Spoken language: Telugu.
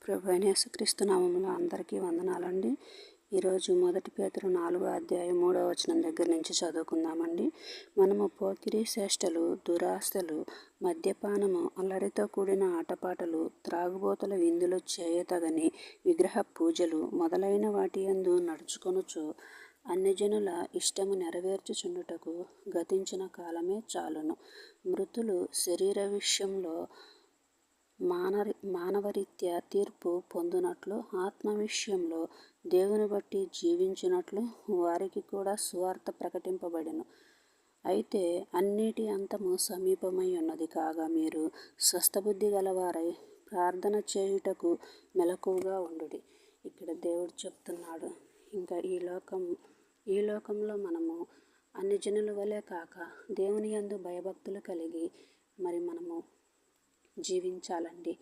ప్రభు అయిన యేసుక్రీస్తు నామములో అందరికీ వందనాలండి. ఈరోజు 1 పేతురు 4వ అధ్యాయం 3వ వచనం దగ్గర నుంచి చదువుకుందామండి. మనము పోకిరీ చేష్టలు, దురాశలు, మద్యపానము, అల్లరితో కూడిన ఆటపాటలు, త్రాగుబోతుల విందులు చేయతగని విగ్రహ పూజలు మొదలైన వాటి యందు నడుచుకొనుచు అన్యజనుల ఇష్టము నెరవేర్చుచుండుటకు గతించిన కాలమే చాలును. మృతులు శరీర విషయంలో మానవరీత్యా తీర్పు పొందునట్లు, ఆత్మ విషయంలో దేవుని బట్టి జీవించునట్లు వారికి కూడా సువార్త ప్రకటింపబడెను. అయితే అన్నిటి అంతము సమీపమై ఉన్నది కాగా మీరు స్వస్థబుద్ధి గలవారై ప్రార్థన చేయుటకు మెలకువగా ఉండుడి. ఇక్కడ దేవుడు చెప్తున్నాడు, ఇంకా ఈ లోకంలో మనము అన్ని జనుల వలె కాక దేవుని యందు భయభక్తులు కలిగి మనము జీవించాలండి.